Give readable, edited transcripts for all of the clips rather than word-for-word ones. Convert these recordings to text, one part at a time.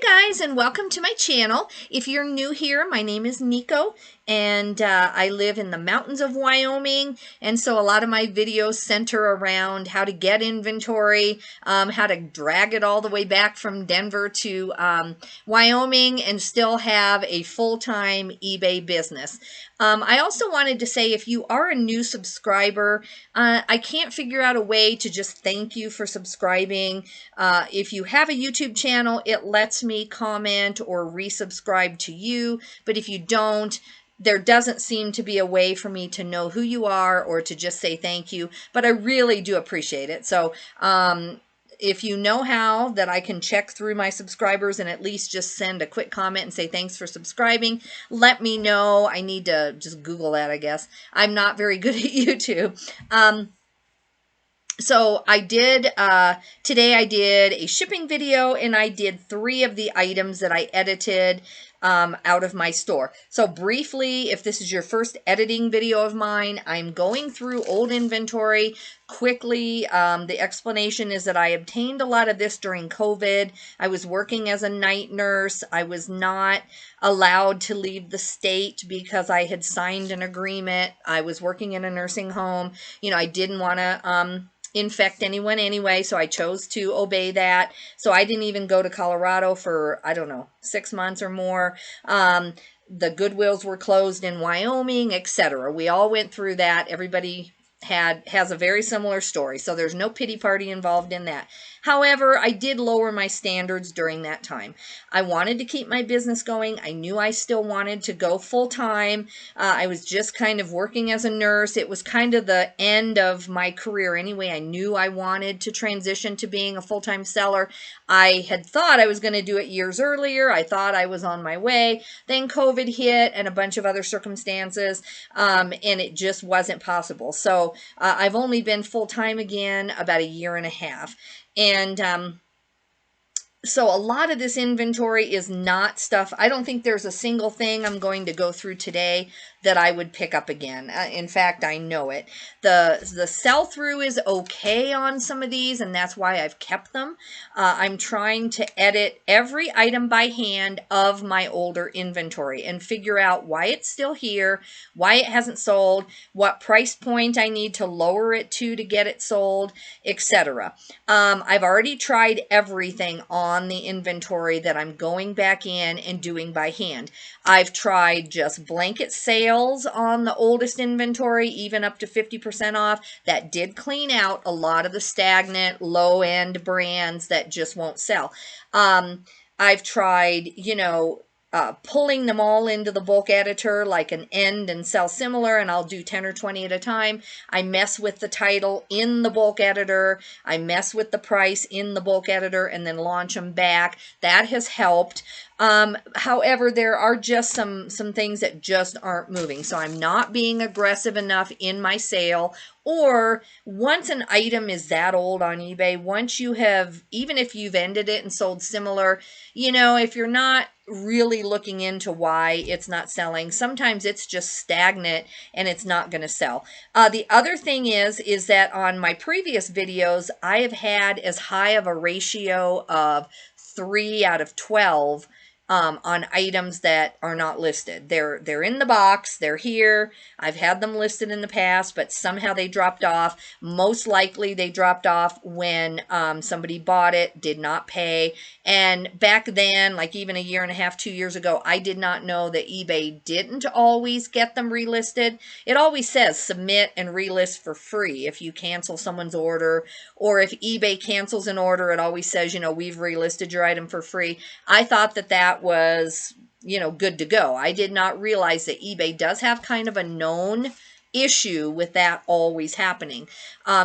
Hi guys, and welcome to my channel. If you're new here, my name is Nico, and I live in the mountains of Wyoming, and so a lot of my videos center around how to get inventory, how to drag it all the way back from Denver to Wyoming and still have a full-time eBay business. I also wanted to say, if you are a new subscriber, I can't figure out a way to just thank you for subscribing. If you have a YouTube channel, it lets me comment or resubscribe to you, but if you don't, there doesn't seem to be a way for me to know who you are or to just say thank you, but I really do appreciate it. So, if you know how that I can check through my subscribers and at least just send a quick comment and say thanks for subscribing, let me know. I need to just Google that, I guess. I'm not very good at YouTube. So I did, today I did a shipping video, and I did 3 of the items that I edited out of my store. So briefly, if this is your first editing video of mine, I'm going through old inventory quickly. The explanation is that I obtained a lot of this during COVID. I was working as a night nurse. I was not allowed to leave the state because I had signed an agreement. I was working in a nursing home. You know, I didn't want to infect anyone anyway, so I chose to obey that. So I didn't even go to Colorado for, I don't know, 6 months or more. The Goodwills were closed in Wyoming, etc. We all went through that. Everybody has a very similar story, so there's no pity party involved in that. However, I did lower my standards during that time. I wanted to keep my business going. I knew I still wanted to go full-time. I was just kind of working as a nurse. It was kind of the end of my career anyway. I knew I wanted to transition to being a full-time seller. I had thought I was going to do it years earlier. I thought I was on my way. Then COVID hit and a bunch of other circumstances, and it just wasn't possible. So I've only been full-time again about 1.5 years. And so a lot of this inventory is not stuff. I don't think there's a single thing I'm going to go through today that I would pick up again. In fact, I know it. The sell-through is okay on some of these, and that's why I've kept them. I'm trying to edit every item by hand of my older inventory and figure out why it's still here, why it hasn't sold, what price point I need to lower it to get it sold, etc. I've already tried everything on the inventory that I'm going back in and doing by hand. I've tried just blanket sales on the oldest inventory, even up to 50% off. That did clean out a lot of the stagnant, low-end brands that just won't sell. I've tried, you know, pulling them all into the bulk editor like an end and sell similar, and I'll do 10 or 20 at a time. I mess with the title in the bulk editor. I mess with the price in the bulk editor and then launch them back. That has helped. However, there are just some things that just aren't moving. So I'm not being aggressive enough in my sale. Or once an item is that old on eBay, once you have, even if you've ended it and sold similar, you know, if you're not really looking into why it's not selling, sometimes it's just stagnant and it's not going to sell. The other thing is that on my previous videos, I have had as high of a ratio of 3 out of 12 on items that are not listed. They're in the box, they're here. I've had them listed in the past, but somehow they dropped off. Most likely they dropped off when somebody bought it, did not pay. And back then, like even 1.5 years, 2 years ago, I did not know that eBay didn't always get them relisted. It always says submit and relist for free if you cancel someone's order, or if eBay cancels an order, it always says, you know, we've relisted your item for free. I thought that was, you know, good to go. I did not realize that eBay does have kind of a known issue with that always happening.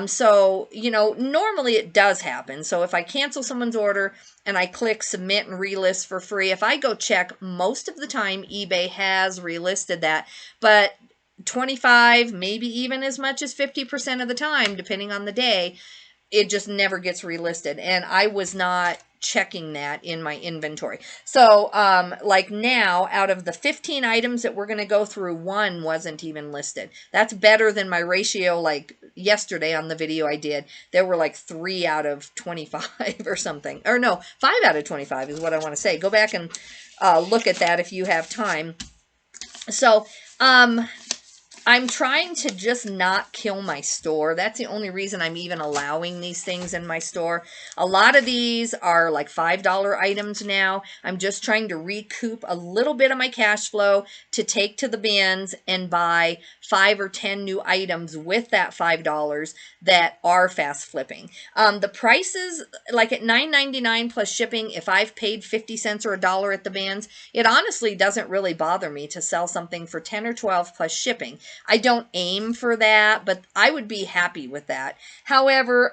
So, you know, normally it does happen. So if I cancel someone's order and I click submit and relist for free, if I go check, most of the time eBay has relisted that, but 25, maybe even as much as 50% of the time, depending on the day, it just never gets relisted. And I was not checking that in my inventory. So, like now, out of the 15 items that we're going to go through, one wasn't even listed. That's better than my ratio, like yesterday on the video I did. There were like 3 out of 25 or something. Or no, 5 out of 25 is what I want to say. Go back and look at that if you have time. So, I'm trying to just not kill my store. That's the only reason I'm even allowing these things in my store. A lot of these are like $5 items now. I'm just trying to recoup a little bit of my cash flow to take to the bins and buy 5 or 10 new items with that $5 that are fast flipping. The prices, like at $9.99 plus shipping, if I've paid 50 cents or $1 at the bins, it honestly doesn't really bother me to sell something for 10 or 12 plus shipping. I don't aim for that, but I would be happy with that. However,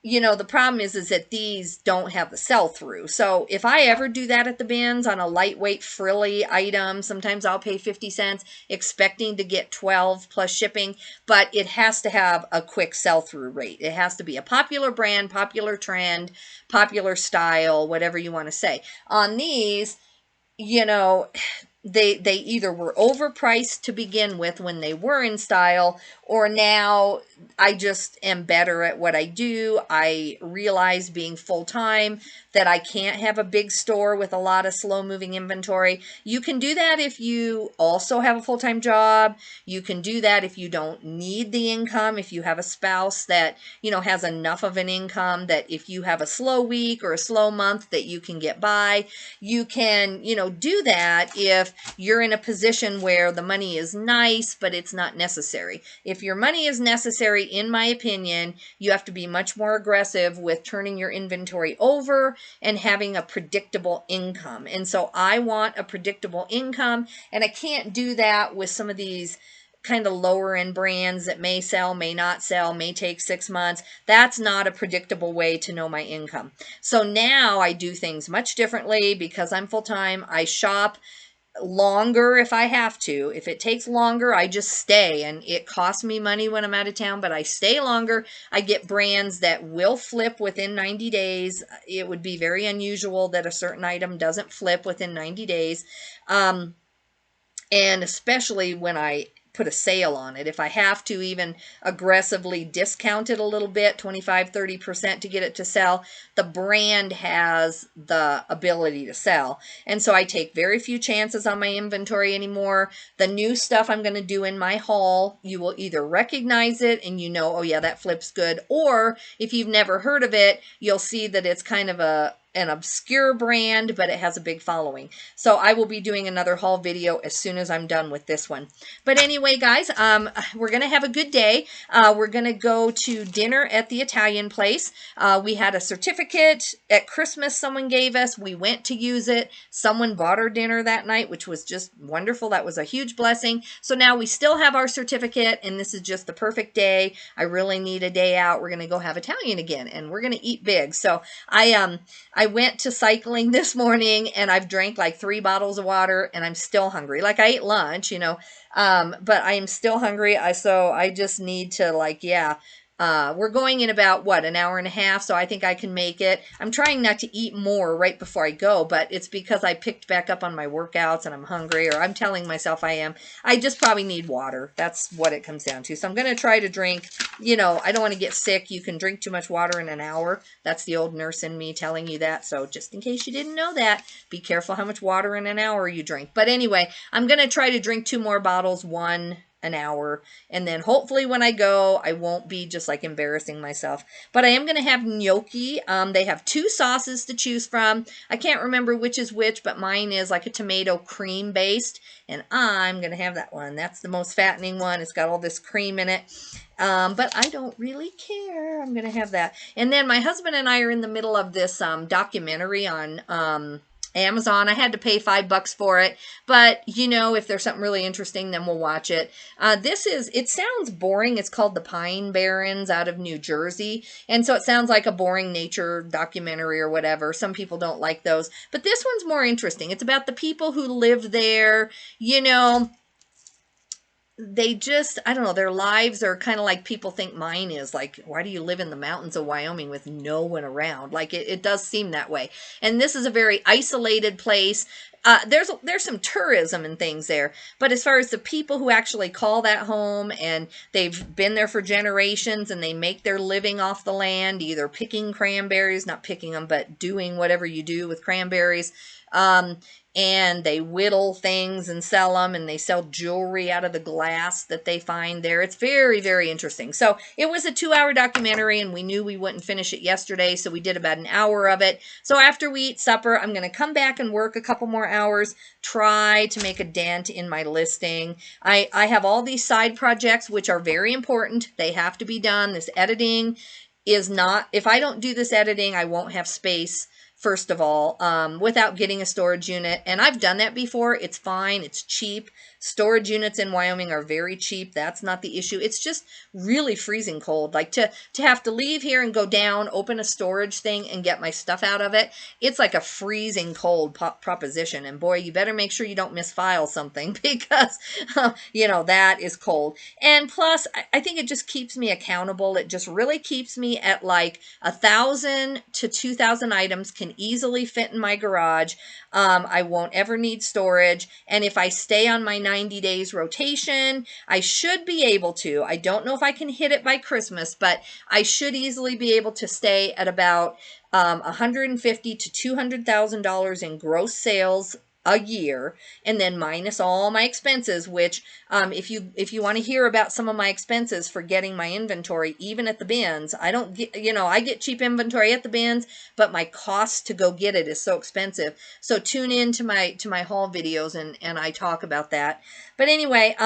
you know, the problem is that these don't have the sell-through. So if I ever do that at the bins on a lightweight frilly item, sometimes I'll pay 50 cents expecting to get 12 plus shipping, but it has to have a quick sell-through rate. It has to be a popular brand, popular trend, popular style, whatever you want to say. On these, you know, they either were overpriced to begin with when they were in style, or now I just am better at what I do. I realize being full-time that I can't have a big store with a lot of slow-moving inventory. You can do that if you also have a full-time job. You can do that if you don't need the income, if you have a spouse that, you know, has enough of an income that if you have a slow week or a slow month that you can get by. You can, you know, do that if you're in a position where the money is nice, but it's not necessary. If your money is necessary, in my opinion, you have to be much more aggressive with turning your inventory over and having a predictable income. And so I want a predictable income, and I can't do that with some of these kind of lower end brands that may sell, may not sell, may take 6 months. That's not a predictable way to know my income. So now I do things much differently because I'm full-time. I shop longer if I have to. If it takes longer, I just stay, and it costs me money when I'm out of town, but I stay longer. I get brands that will flip within 90 days. It would be very unusual that a certain item doesn't flip within 90 days. And especially when I put a sale on it. If I have to even aggressively discount it a little bit, 25, 30% to get it to sell, the brand has the ability to sell. And so I take very few chances on my inventory anymore. The new stuff I'm going to do in my haul, you will either recognize it and you know, oh yeah, that flips good. Or if you've never heard of it, you'll see that it's kind of an obscure brand, but it has a big following. So I will be doing another haul video as soon as I'm done with this one. But anyway, guys, we're going to have a good day. We're going to go to dinner at the Italian place. We had a certificate at Christmas someone gave us. We went to use it. Someone bought our dinner that night, which was just wonderful. That was a huge blessing. So now we still have our certificate, and this is just the perfect day. I really need a day out. We're going to go have Italian again, and we're going to eat big. So I went to cycling this morning, and I've drank like 3 bottles of water, and I'm still hungry. Like, I ate lunch, you know, but I am still hungry. So I just need to, like, yeah, we're going in about, what, an hour and a half, so I think I can make it. I'm trying not to eat more right before I go, but it's because I picked back up on my workouts and I'm hungry, or I'm telling myself I am. I just probably need water. That's what it comes down to. So I'm going to try to drink, you know, I don't want to get sick. You can drink too much water in an hour. That's the old nurse in me telling you that. So just in case you didn't know that, be careful how much water in an hour you drink. But anyway, I'm going to try to drink 2 more bottles, 1 an hour, and then hopefully when I go, I won't be just like embarrassing myself. But I am going to have gnocchi. They have 2 sauces to choose from. I can't remember which is which, but mine is like a tomato cream based, and I'm going to have that one. That's the most fattening one. It's got all this cream in it. But I don't really care. I'm going to have that. And then my husband and I are in the middle of this documentary on Amazon. I had to pay $5 for it, but you know, if there's something really interesting, then we'll watch it. It sounds boring. It's called The Pine Barrens out of New Jersey. And so it sounds like a boring nature documentary or whatever. Some people don't like those, but this one's more interesting. It's about the people who live there, you know. they just, I don't know, their lives are kind of like people think mine is. Like, why do you live in the mountains of Wyoming with no one around? Like, it does seem that way. And this is a very isolated place. There's some tourism and things there, but as far as the people who actually call that home and they've been there for generations and they make their living off the land, either picking cranberries, not picking them, but doing whatever you do with cranberries, and they whittle things and sell them, and they sell jewelry out of the glass that they find there. It's very, very interesting. So it was a 2-hour documentary, and we knew we wouldn't finish it yesterday, so we did about an hour of it. So after we eat supper, I'm going to come back and work a couple more hours, try to make a dent in my listing. I have all these side projects, which are very important. They have to be done. This editing is not, if I don't do this editing, I won't have space, first of all, without getting a storage unit. And I've done that before. It's fine. It's cheap. Storage units in Wyoming are very cheap. That's not the issue. It's just really freezing cold. Like to have to leave here and go down, open a storage thing and get my stuff out of it. It's like a freezing cold proposition. And boy, you better make sure you don't misfile something because, you know, that is cold. And plus, I think it just keeps me accountable. It just really keeps me at like 1,000 to 2,000 items can easily fit in my garage. I won't ever need storage. And if I stay on my 90 days rotation, I should be able to, I don't know if I can hit it by Christmas, but I should easily be able to stay at about $150,000 to $200,000 in gross sales a year, and then minus all my expenses, which if you want to hear about some of my expenses for getting my inventory, even at the bins, I don't get, you know, I get cheap inventory at the bins, but my cost to go get it is so expensive. So tune in to my haul videos and I talk about that. But anyway,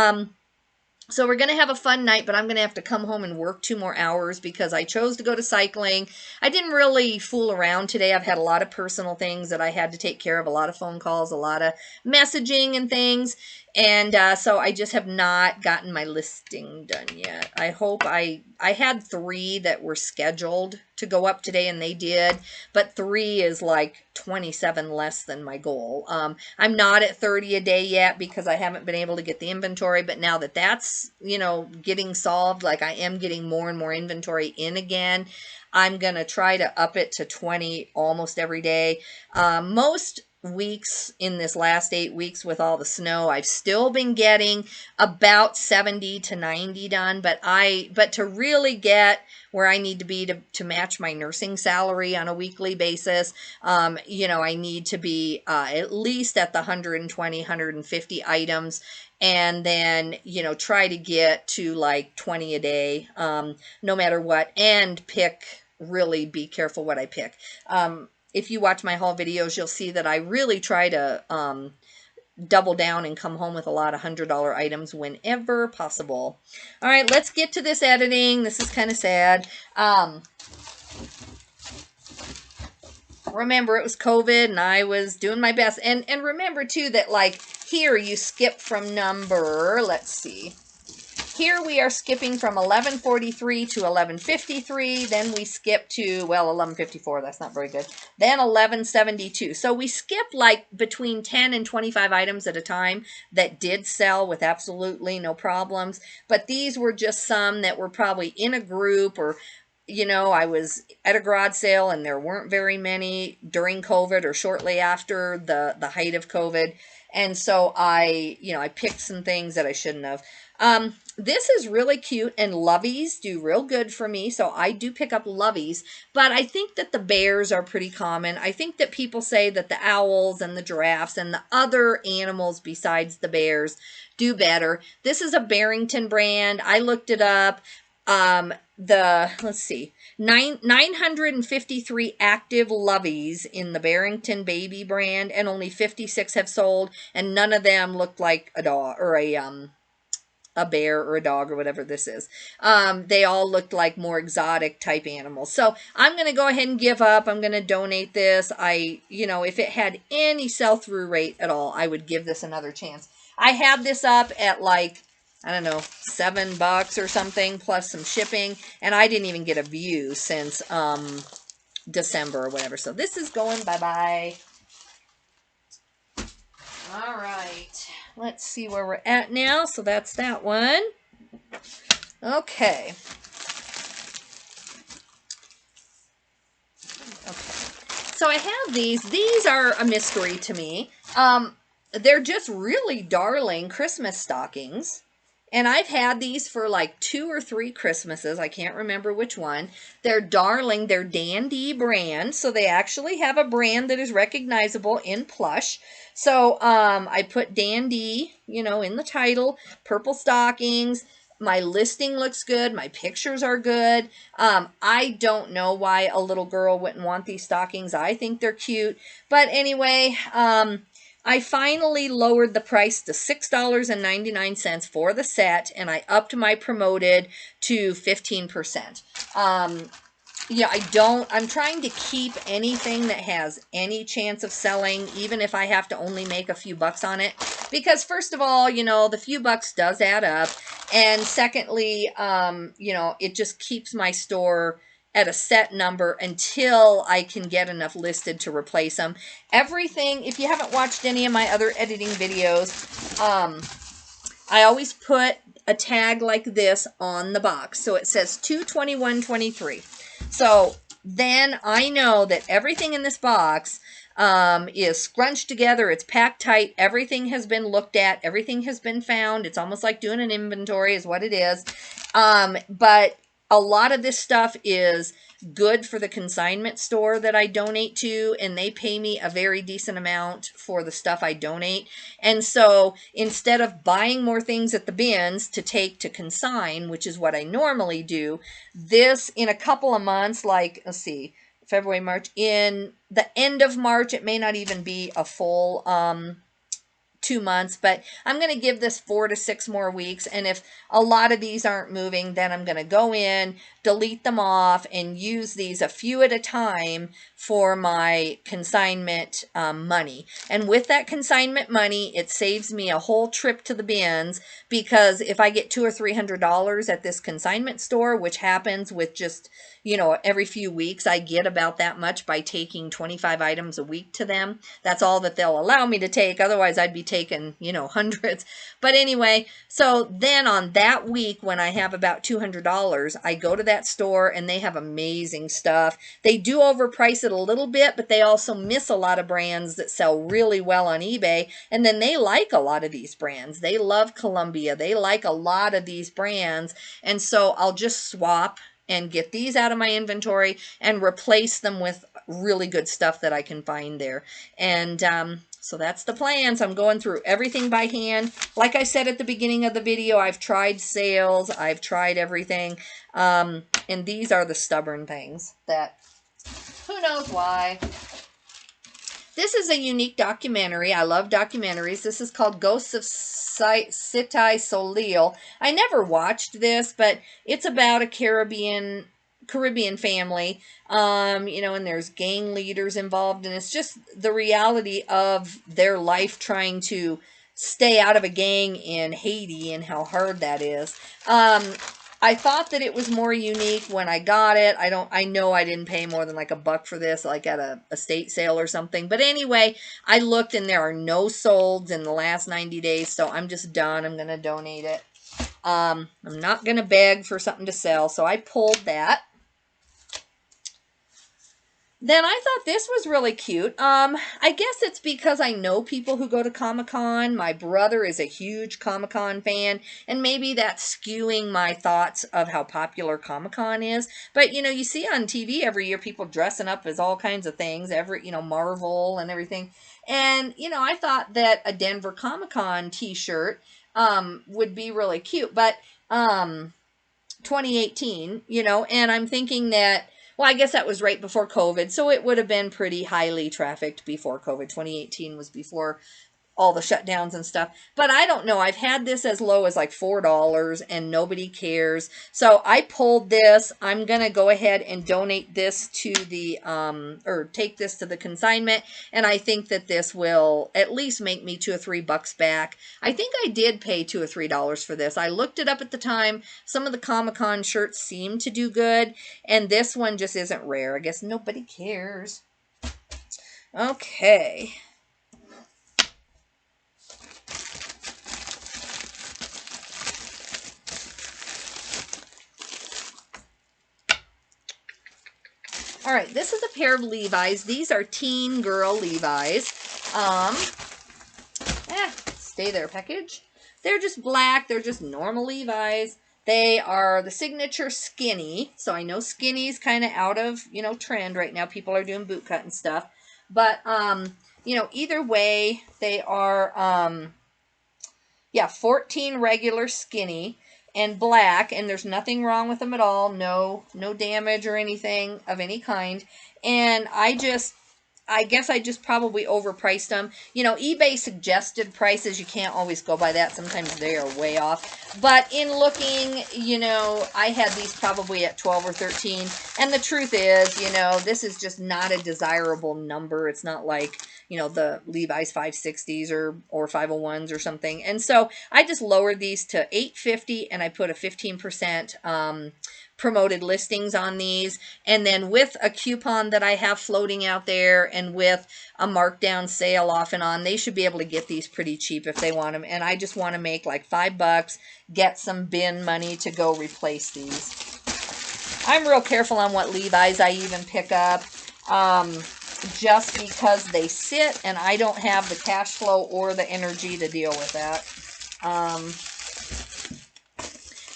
so we're going to have a fun night, but I'm going to have to come home and work 2 more hours because I chose to go to cycling. I didn't really fool around today. I've had a lot of personal things that I had to take care of, a lot of phone calls, a lot of messaging and things. And so I just have not gotten my listing done yet. I hope I had 3 that were scheduled to go up today, and they did, but 3 is like 27 less than my goal. I'm not at 30 a day yet because I haven't been able to get the inventory, but now that that's, you know, getting solved, like I am getting more and more inventory in again, I'm going to try to up it to 20 almost every day. Most weeks in this last 8 weeks with all the snow, I've still been getting about 70 to 90 done, but to really get where I need to be to match my nursing salary on a weekly basis, you know, I need to be at least at the 120, 150 items, and then, you know, try to get to like 20 a day, no matter what, and really be careful what I pick. If you watch my haul videos, you'll see that I really try to double down and come home with a lot of $100 items whenever possible. All right, let's get to this editing. This is kind of sad. Remember, it was COVID and I was doing my best. And remember, too, that like here you skip from number, let's see. Here we are skipping from 1143 to 1153. Then we skip to, well, 1154. That's not very good. Then 1172. So we skip like between 10 and 25 items at a time that did sell with absolutely no problems. But these were just some that were probably in a group, or, you know, I was at a garage sale and there weren't very many during COVID or shortly after the height of COVID. And so I picked some things that I shouldn't have. This is really cute, and loveys do real good for me, so I do pick up loveys, but I think that the bears are pretty common. I think that people say that the owls and the giraffes and the other animals besides the bears do better. This is a Barrington brand. I looked it up. Let's see, 953 active loveys in the Barrington baby brand, and only 56 have sold, and none of them looked like a dog or a bear or a dog or whatever this is. They all looked like more exotic type animals. So I'm going to go ahead and give up. I'm going to donate this. If it had any sell-through rate at all, I would give this another chance. I had this up at like, I don't know, $7 or something plus some shipping, and I didn't even get a view since December or whatever. So this is going bye-bye. All right. let's see where we're at now. So that's that one. Okay. So I have these. These are a mystery to me. They're just really darling Christmas stockings. And I've had these for like 2 or 3 Christmases. I can't remember which one. They're darling. They're Dandy brand. So they actually have a brand that is recognizable in plush. So I put Dandy, you know, in the title. Purple stockings. My listing looks good. My pictures are good. I don't know why a little girl wouldn't want these stockings. I think they're cute. But anyway, I finally lowered the price to $6.99 for the set, and I upped my promoted to 15%. Yeah, I'm trying to keep anything that has any chance of selling, even if I have to only make a few bucks on it. Because first of all, you know, the few bucks does add up. And secondly, you know, it just keeps my store at a set number until I can get enough listed to replace them. Everything, if you haven't watched any of my other editing videos, I always put a tag like this on the box. So it says 221.23. So then I know that everything in this box is scrunched together. It's packed tight. Everything has been looked at. Everything has been found. It's almost like doing an inventory is what it is. But a lot of this stuff is good for the consignment store that I donate to, and they pay me a very decent amount for the stuff I donate. And so instead of buying more things at the bins to take to consign, which is what I normally do, this in a couple of months, like, let's see, February, March, in the end of March, it may not even be a full 2 months, but I'm going to give this 4 to 6 more weeks. And if a lot of these aren't moving, then I'm going to go in, delete them off, and use these a few at a time for my consignment money. And with that consignment money, it saves me a whole trip to the bins, because if I get $200 or $300 at this consignment store, which happens with just, you know, every few weeks, I get about that much by taking 25 items a week to them. That's all that they'll allow me to take. Otherwise, I'd be taking, you know, hundreds. But anyway, so then on that week when I have about $200, I go to that store and they have amazing stuff. They do overprice it a little bit, but they also miss a lot of brands that sell really well on eBay. And then they like a lot of these brands. They love Columbia. They like a lot of these brands. And so I'll just swap and get these out of my inventory and replace them with really good stuff that I can find there. And so that's the plan. So I'm going through everything by hand. Like I said at the beginning of the video, I've tried sales. I've tried everything. And these are the stubborn things that, who knows why. This is a unique documentary. I love documentaries. This is called Ghosts of Cité Soleil. I never watched this, but it's about a Caribbean family, you know, and there's gang leaders involved, and it's just the reality of their life trying to stay out of a gang in Haiti and how hard that is. I thought that it was more unique when I got it. I know I didn't pay more than like $1 for this, like at a estate sale or something. But anyway, I looked and there are no solds in the last 90 days. So I'm just done. I'm going to donate it. I'm not going to beg for something to sell. So I pulled that. Then I thought this was really cute. I guess it's because I know people who go to Comic-Con. My brother is a huge Comic-Con fan, and maybe that's skewing my thoughts of how popular Comic-Con is. But, you know, you see on TV every year people dressing up as all kinds of things, you know, Marvel and everything. And, you know, I thought that a Denver Comic-Con t-shirt would be really cute. But 2018, you know, and I'm thinking that, well, I guess that was right before COVID, so it would have been pretty highly trafficked before COVID. 2018 was before all the shutdowns and stuff. But I don't know. I've had this as low as like $4 and nobody cares. So I pulled this. I'm going to go ahead and donate this to the, or take this to the consignment. And I think that this will at least make me $2 or $3 back. I think I did pay $2 or $3 for this. I looked it up at the time. Some of the Comic-Con shirts seem to do good. And this one just isn't rare. I guess nobody cares. Okay. All right, this is a pair of Levi's. These are teen girl Levi's. Stay there, package. They're just black. They're just normal Levi's. They are the signature skinny. So I know skinny's kind of out of, you know, trend right now. People are doing boot cut and stuff. But, you know, either way, they are, yeah, 14 regular skinny and black, and there's nothing wrong with them at all. No damage or anything of any kind. And I guess I just probably overpriced them. You know, eBay suggested prices. You can't always go by that. Sometimes they are way off. But in looking, you know, I had these probably at 12 or 13. And the truth is, you know, this is just not a desirable number. It's not like, you know, the Levi's 560s or 501s or something. And so I just lowered these to $8.50 and I put a 15% promoted listings on these, and then with a coupon that I have floating out there and with a markdown sale off and on, they should be able to get these pretty cheap if they want them. And I just want to make like $5, get some bin money to go replace these. I'm real careful on what Levi's I even pick up, just because they sit and I don't have the cash flow or the energy to deal with that.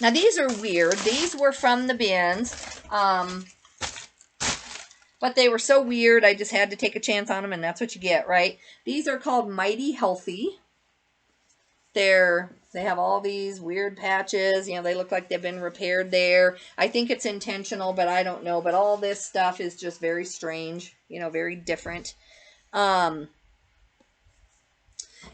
Now, these are weird. These were from the bins, but they were so weird, I just had to take a chance on them, and that's what you get, right? These are called Mighty Healthy. They have all these weird patches. You know, they look like they've been repaired there. I think it's intentional, but I don't know. But all this stuff is just very strange, you know, very different.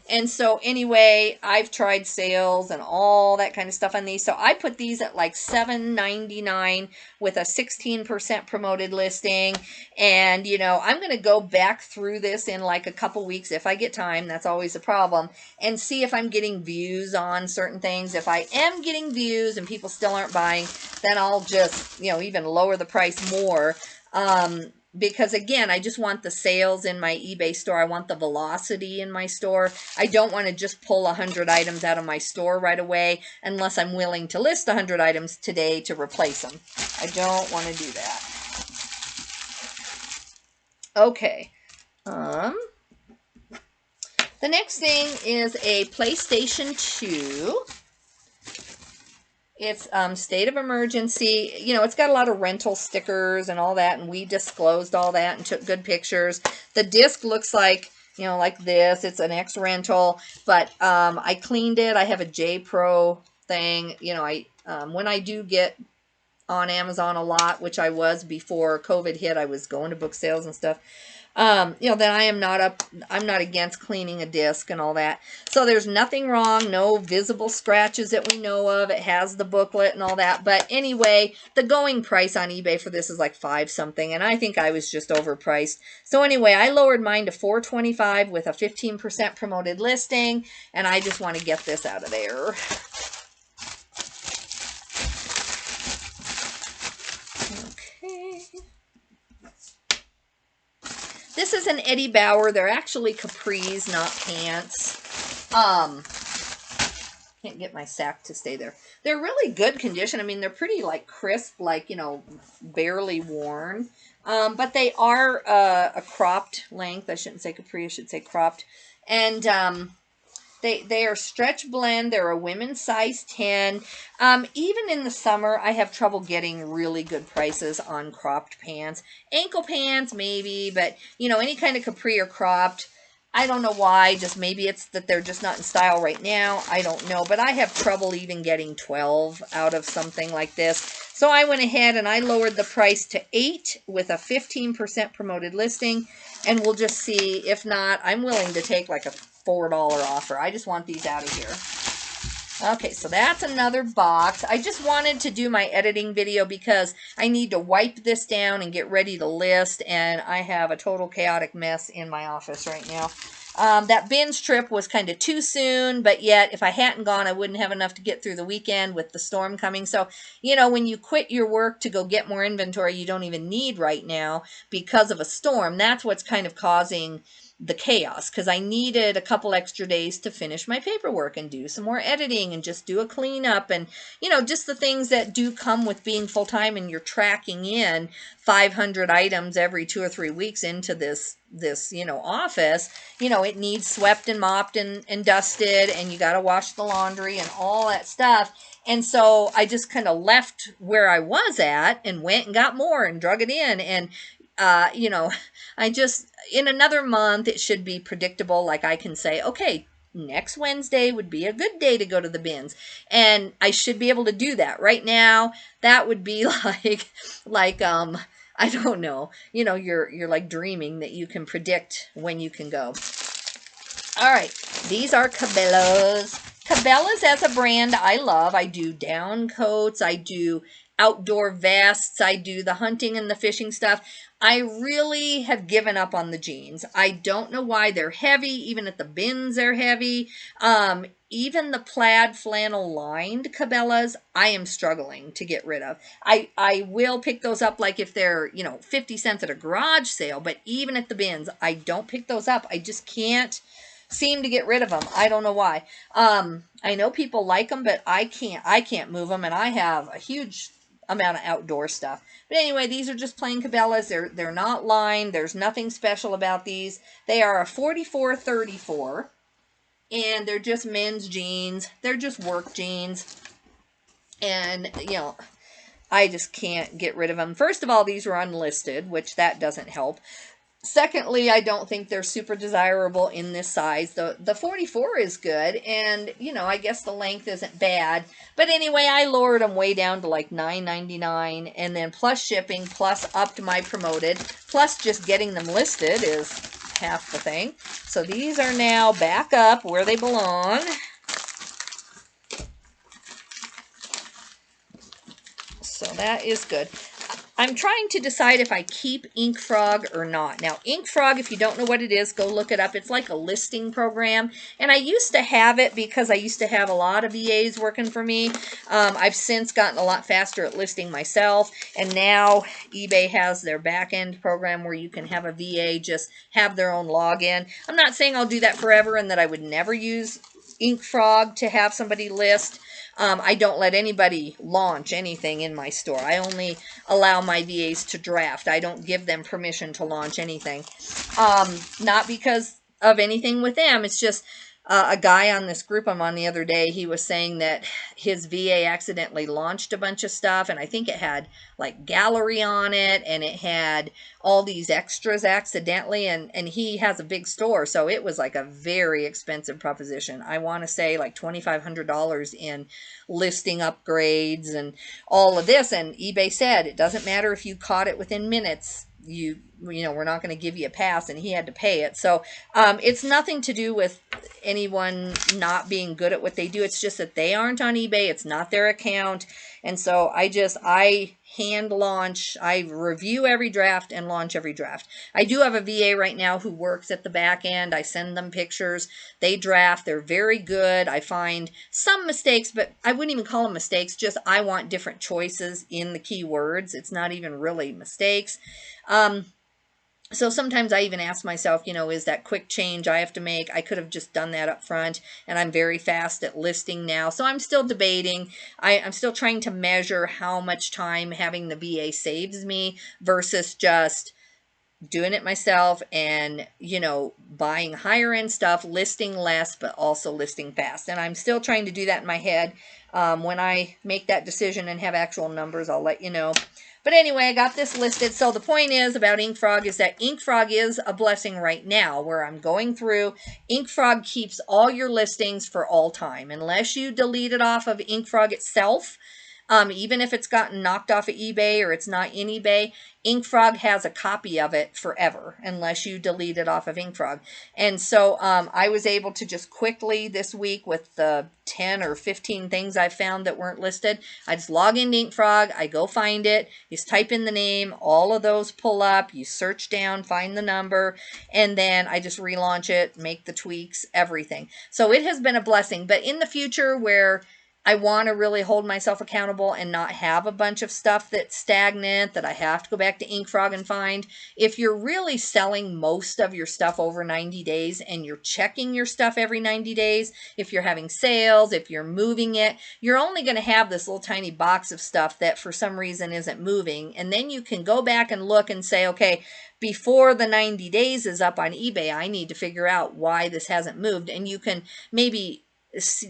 And so anyway, I've tried sales and all that kind of stuff on these. So I put these at like $7.99 with a 16% promoted listing. And, you know, I'm going to go back through this in like a couple weeks if I get time. That's always a problem. And see if I'm getting views on certain things. If I am getting views and people still aren't buying, then I'll just, you know, even lower the price more. Because again, I just want the sales in my eBay store. I want the velocity in my store. I don't want to just pull 100 items out of my store right away unless I'm willing to list 100 items today to replace them. I don't want to do that. Okay. The next thing is a PlayStation 2. It's state of emergency. You know, it's got a lot of rental stickers and all that, and we disclosed all that and took good pictures. The disc looks like, you know, like this. It's an X rental, but I cleaned it. I have a J Pro thing. You know, when I do get on Amazon a lot, which I was before COVID hit, I was going to book sales and stuff. You know, then I'm not against cleaning a disc and all that. So there's nothing wrong, no visible scratches that we know of. It has the booklet and all that. But anyway, the going price on eBay for this is like $5 something, and I think I was just overpriced. So anyway, I lowered mine to $4.25 with a 15% promoted listing, and I just want to get this out of there. This is an Eddie Bauer. They're actually capris, not pants. Can't get my sack to stay there. They're really good condition. I mean, they're pretty like crisp, like, you know, barely worn. But they are a cropped length. I shouldn't say capri, I should say cropped. And they are stretch blend. They're a women's size 10. Even in the summer, I have trouble getting really good prices on cropped pants. Ankle pants, maybe, but, you know, any kind of capri or cropped, I don't know why. Just maybe it's that they're just not in style right now. I don't know, but I have trouble even getting 12 out of something like this. So I went ahead and I lowered the price to $8 with a 15% promoted listing, and we'll just see. If not, I'm willing to take like a $4 offer. I just want these out of here. Okay, so that's another box. I just wanted to do my editing video because I need to wipe this down and get ready to list, and I have a total chaotic mess in my office right now. That bin strip was kind of too soon, but yet if I hadn't gone, I wouldn't have enough to get through the weekend with the storm coming. So, you know, when you quit your work to go get more inventory you don't even need right now because of a storm, that's what's kind of causing the chaos, because I needed a couple extra days to finish my paperwork and do some more editing and just do a cleanup and, just the things that do come with being full-time, and you're tracking in 500 items every 2 or 3 weeks into this office. It needs swept and mopped and dusted, and you got to wash the laundry and all that stuff. And so I just kind of left where I was at and went and got more and drug it in. And I just, in another month, it should be predictable. Like I can say, okay, next Wednesday would be a good day to go to the bins. And I should be able to do that. Right now, that would be like, I don't know, you're like dreaming that you can predict when you can go. All right, these are Cabela's. Cabela's as a brand I love. I do down coats, I do outdoor vests, I do the hunting and the fishing stuff. I really have given up on the jeans. I don't know why. They're heavy. Even at the bins, they're heavy. Even the plaid flannel lined Cabela's, I am struggling to get rid of. I will pick those up like if they're, 50 cents at a garage sale, but even at the bins, I don't pick those up. I just can't seem to get rid of them. I don't know why. I know people like them, but I can't move them, and I have a huge amount of outdoor stuff. But anyway, these are just plain Cabela's. They're not lined. There's nothing special about these. They are a 44-34, and they're just men's jeans. They're just work jeans. And, I just can't get rid of them. First of all, these were unlisted, which that doesn't help. Secondly, I don't think they're super desirable in this size. The 44 is good, and, I guess the length isn't bad. But anyway, I lowered them way down to like $9.99, and then plus shipping, plus upped my promoted, plus just getting them listed is half the thing. So these are now back up where they belong. So that is good. I'm trying to decide if I keep Ink Frog or not. Now, Ink Frog, if you don't know what it is, go look it up. It's like a listing program, and I used to have it because I used to have a lot of VAs working for me. I've since gotten a lot faster at listing myself, and now eBay has their back-end program where you can have a VA just have their own login. I'm not saying I'll do that forever and that I would never use Ink Frog to have somebody list. I don't let anybody launch anything in my store. I only allow my VAs to draft. I don't give them permission to launch anything. Not because of anything with them. It's just a guy on this group I'm on the other day, he was saying that his VA accidentally launched a bunch of stuff, and I think it had like gallery on it, and it had all these extras accidentally, and he has a big store, so it was like a very expensive proposition. I want to say like $2,500 in listing upgrades and all of this, and eBay said it doesn't matter if you caught it within minutes, we're not going to give you a pass, and he had to pay it. So it's nothing to do with anyone not being good at what they do. It's just that they aren't on eBay. It's not their account. And so I hand launch, I review every draft and launch every draft. I do have a VA right now who works at the back end. I send them pictures. They draft. They're very good. I find some mistakes, but I wouldn't even call them mistakes. Just I want different choices in the keywords. It's not even really mistakes. So sometimes I even ask myself, is that quick change I have to make? I could have just done that up front, and I'm very fast at listing now. So I'm still debating. I'm still trying to measure how much time having the VA saves me versus just doing it myself and, buying higher end stuff, listing less, but also listing fast. And I'm still trying to do that in my head. When I make that decision and have actual numbers, I'll let you know. But anyway, I got this listed. So the point is about Ink Frog is that Ink Frog is a blessing right now where I'm going through. Ink Frog keeps all your listings for all time. Unless you delete it off of Ink Frog itself, even if it's gotten knocked off of eBay or it's not in eBay, Ink Frog has a copy of it forever unless you delete it off of Ink Frog. And so I was able to just quickly this week with the 10 or 15 things I found that weren't listed, I just log into Ink Frog, I go find it, you just type in the name, all of those pull up, you search down, find the number, and then I just relaunch it, make the tweaks, everything. So it has been a blessing. But in the future where I want to really hold myself accountable and not have a bunch of stuff that's stagnant that I have to go back to InkFrog and find. If you're really selling most of your stuff over 90 days and you're checking your stuff every 90 days, if you're having sales, if you're moving it, you're only going to have this little tiny box of stuff that for some reason isn't moving. And then you can go back and look and say, okay, before the 90 days is up on eBay, I need to figure out why this hasn't moved. And you can maybe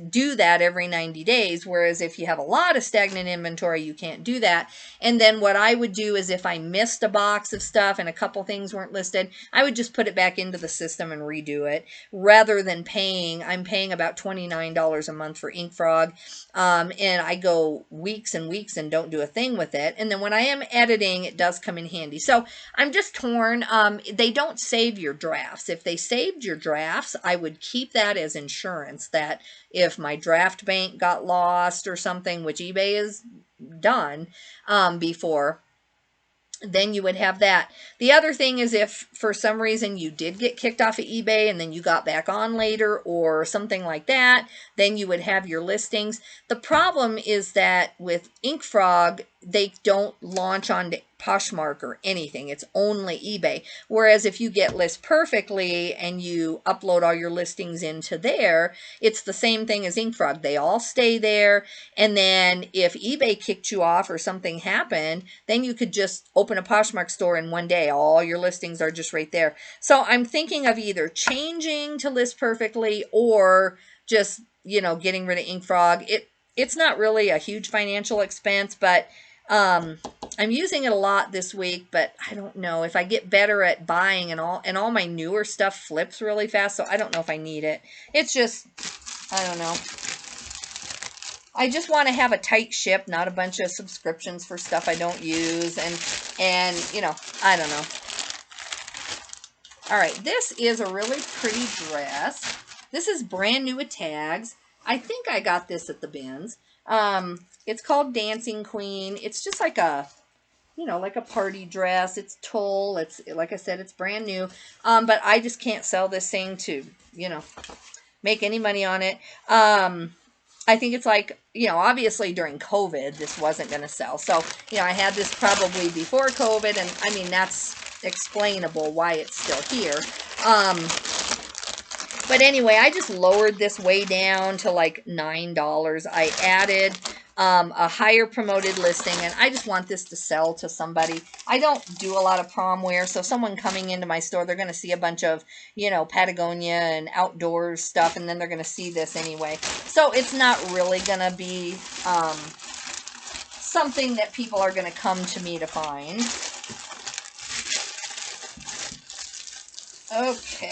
do that every 90 days, whereas if you have a lot of stagnant inventory, you can't do that. And then what I would do is if I missed a box of stuff and a couple things weren't listed, I would just put it back into the system and redo it, rather than paying. I'm paying about $29 a month for InkFrog, and I go weeks and weeks and don't do a thing with it. And then when I am editing, it does come in handy. So I'm just torn. They don't save your drafts. If they saved your drafts, I would keep that as insurance, that if my draft bank got lost or something, which eBay has done before, then you would have that. The other thing is if for some reason you did get kicked off of eBay and then you got back on later or something like that, then you would have your listings. The problem is that with InkFrog, they don't launch on Poshmark or anything. It's only eBay. Whereas if you get List Perfectly and you upload all your listings into there, it's the same thing as InkFrog. They all stay there. And then if eBay kicked you off or something happened, then you could just open a Poshmark store in one day. All your listings are just right there. So I'm thinking of either changing to List Perfectly or just, you know, getting rid of InkFrog. It's not really a huge financial expense, but I'm using it a lot this week, but I don't know if I get better at buying and all my newer stuff flips really fast. So I don't know if I need it. It's just, I don't know. I just want to have a tight ship, not a bunch of subscriptions for stuff I don't use. And you know, I don't know. All right. This is a really pretty dress. This is brand new with tags. I think I got this at the bins. It's called Dancing Queen. It's just like a, you know, like a party dress. It's tulle. It's, like I said, it's brand new. But I just can't sell this thing to, you know, make any money on it. I think it's like, you know, obviously during COVID, this wasn't going to sell. So, you know, I had this probably before COVID, and I mean, that's explainable why it's still here. But anyway, I just lowered this way down to like $9. I added a higher promoted listing, and I just want this to sell to somebody. I don't do a lot of prom wear, so someone coming into my store, they're going to see a bunch of, you know, Patagonia and outdoors stuff, and then they're going to see this anyway. So it's not really going to be something that people are going to come to me to find. Okay.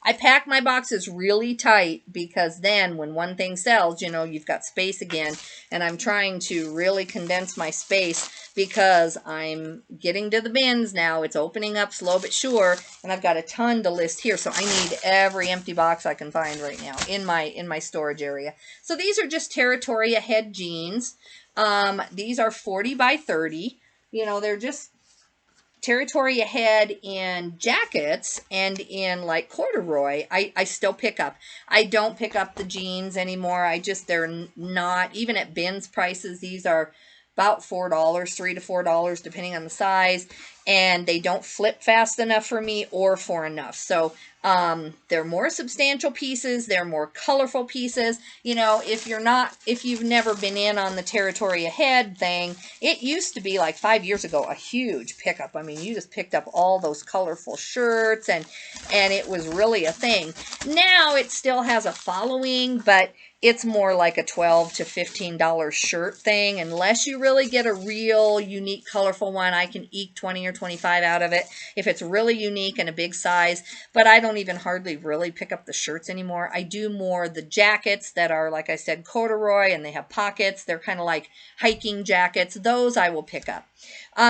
I pack my boxes really tight because then when one thing sells, you know, you've got space again. And I'm trying to really condense my space because I'm getting to the bins now. It's opening up slow but sure. And I've got a ton to list here. So I need every empty box I can find right now in my storage area. So these are just Territory Ahead jeans. These are 40 by 30. You know, they're just Territory Ahead in jackets and in like corduroy. I still pick up. I don't pick up the jeans anymore. They're not, even at bins prices, these are about $4, $3 to $4, depending on the size. And they don't flip fast enough for me or for enough. So they're more substantial pieces. They're more colorful pieces. You know, if you've never been in on the Territory Ahead thing, it used to be like 5 years ago, a huge pickup. I mean, you just picked up all those colorful shirts and it was really a thing. Now it still has a following, but it's more like a $12 to $15 shirt thing. Unless you really get a real unique, colorful one, I can eke 20 or 25 out of it if it's really unique and a big size. But I don't even hardly really pick up the shirts anymore. I do more the jackets that are, like I said, corduroy, and they have pockets. They're kind of like hiking jackets. Those I will pick up.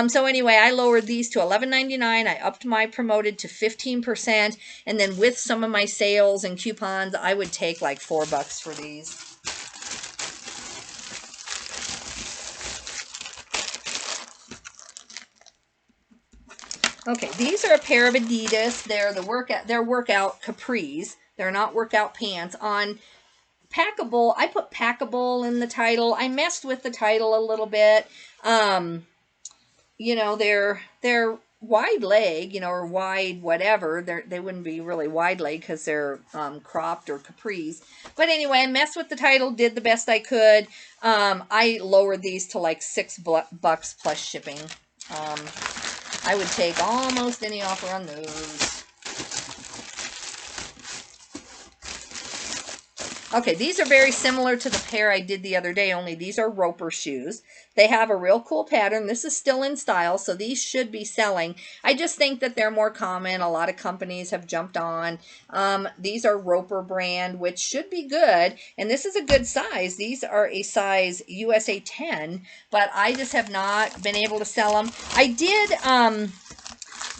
So anyway, I lowered these to $11.99. I upped my promoted to 15%. And then with some of my sales and coupons, I would take like $4 for these. Okay, these are a pair of Adidas. They're workout capris. They're not workout pants. On packable, I put packable in the title. I messed with the title a little bit. You know, they're wide leg, you know, or wide whatever. They wouldn't be really wide leg because they're cropped or capris. But anyway, I messed with the title, did the best I could. I lowered these to like $6 plus shipping. I would take almost any offer on those. Okay, these are very similar to the pair I did the other day, only these are roper shoes. They have a real cool pattern. This is still in style, so these should be selling. I just think that they're more common. A lot of companies have jumped on. These are Roper brand, which should be good, and this is a good size. These are a size USA 10, but I just have not been able to sell them. I did...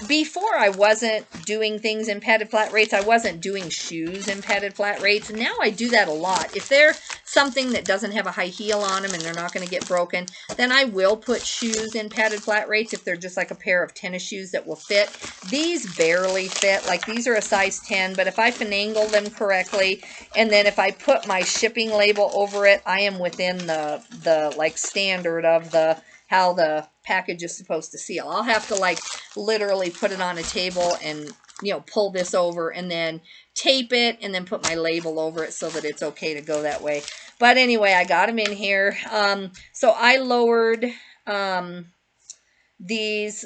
Before, I wasn't doing things in padded flat rates. I wasn't doing shoes in padded flat rates. Now I do that a lot. If they're something that doesn't have a high heel on them and they're not going to get broken, then I will put shoes in padded flat rates if they're just like a pair of tennis shoes that will fit. These barely fit. Like these are a size 10, but if I finagle them correctly, and then if I put my shipping label over it, I am within the like standard of the how the package is supposed to seal. I'll have to like literally put it on a table and, you know, pull this over and then tape it and then put my label over it so that it's okay to go that way. But anyway, I got them in here. So I lowered these.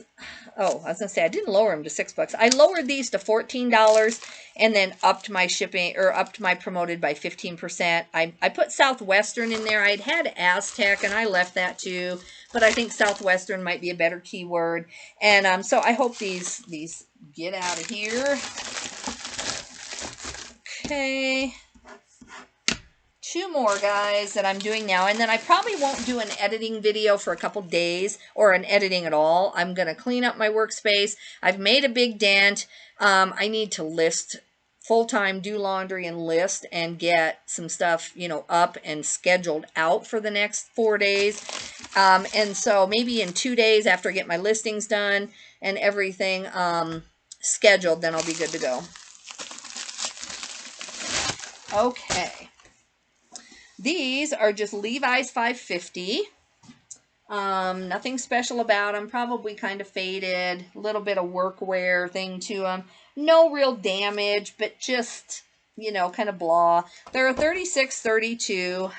Oh, I was gonna say I didn't lower them to $6. I lowered these to $14 and then upped my shipping, or upped my promoted by 15%. I put Southwestern in there. I'd had Aztec and I left that too, but I think Southwestern might be a better keyword. And so I hope these get out of here. Okay. Two more, guys, that I'm doing now, and then I probably won't do an editing video for a couple days, or an editing at all. I'm going to clean up my workspace. I've made a big dent. I need to list full-time, do laundry and list, and get some stuff, you know, up and scheduled out for the next 4 days. And so maybe in 2 days after I get my listings done and everything scheduled, then I'll be good to go. Okay. These are just Levi's 550. Nothing special about them. Probably kind of faded. A little bit of workwear thing to them. No real damage, but just, you know, kind of blah. They're a 36-32.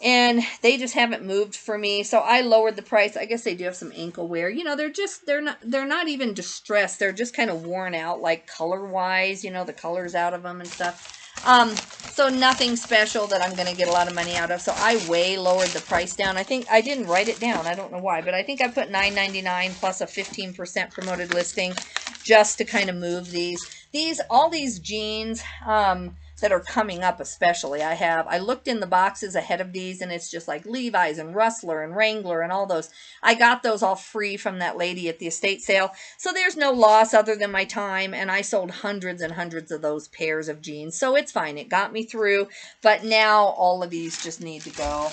And they just haven't moved for me, so I lowered the price. I guess they do have some ankle wear. You know, they're not even distressed. They're just kind of worn out, like color-wise. You know, the color's out of them and stuff. So nothing special that I'm going to get a lot of money out of. So I way lowered the price down. I think I didn't write it down. I don't know why, but I think I put $9.99 plus a 15% promoted listing just to kind of move these. All these jeans, that are coming up especially. I looked in the boxes ahead of these and it's just like Levi's and Rustler and Wrangler and all those. I got those all free from that lady at the estate sale. So there's no loss other than my time, and I sold hundreds and hundreds of those pairs of jeans. So it's fine. It got me through, but now all of these just need to go.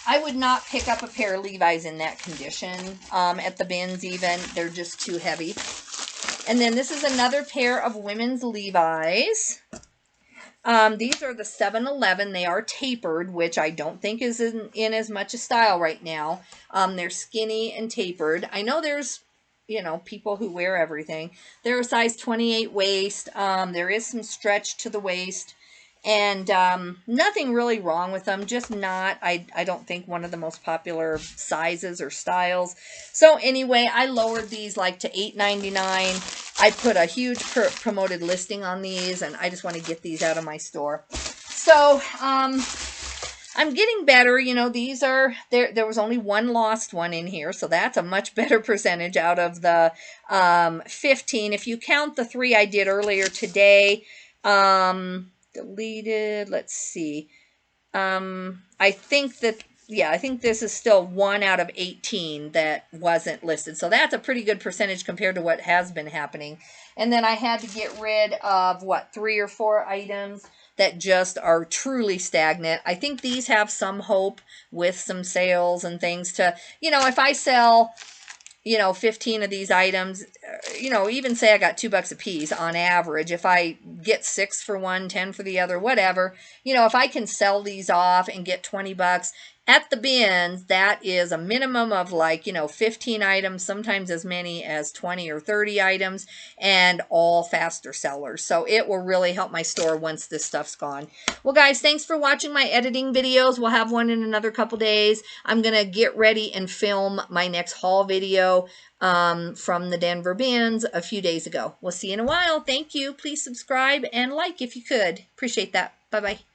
I would not pick up a pair of Levi's in that condition at the bins even. They're just too heavy. And then this is another pair of women's Levi's. These are the 711. They are tapered, which I don't think is in as much a style right now. They're skinny and tapered. I know there's, you know, people who wear everything. They're a size 28 waist. There is some stretch to the waist. And nothing really wrong with them, just not, I don't think, one of the most popular sizes or styles. So anyway, I lowered these like to $8.99. I put a huge promoted listing on these, and I just want to get these out of my store. So I'm getting better. You know, these are, there was only one lost one in here, so that's a much better percentage out of the 15. If you count the 3 I did earlier today, deleted, let's see, I think that, yeah, I think this is still 1 out of 18 that wasn't listed, so that's a pretty good percentage compared to what has been happening. And then I had to get rid of, what, 3 or 4 items that just are truly stagnant. I think these have some hope with some sales and things to, you know, if I sell you know, 15 of these items, you know, even say I got $2 a piece on average, if I get 6 for one, 10 for the other, whatever, you know, if I can sell these off and get 20 bucks at the bins, that is a minimum of like, you know, 15 items, sometimes as many as 20 or 30 items, and all faster sellers. So it will really help my store once this stuff's gone. Well, guys, thanks for watching my editing videos. We'll have one in another couple days. I'm going to get ready and film my next haul video from the Denver bins a few days ago. We'll see you in a while. Thank you. Please subscribe and like if you could. Appreciate that. Bye-bye.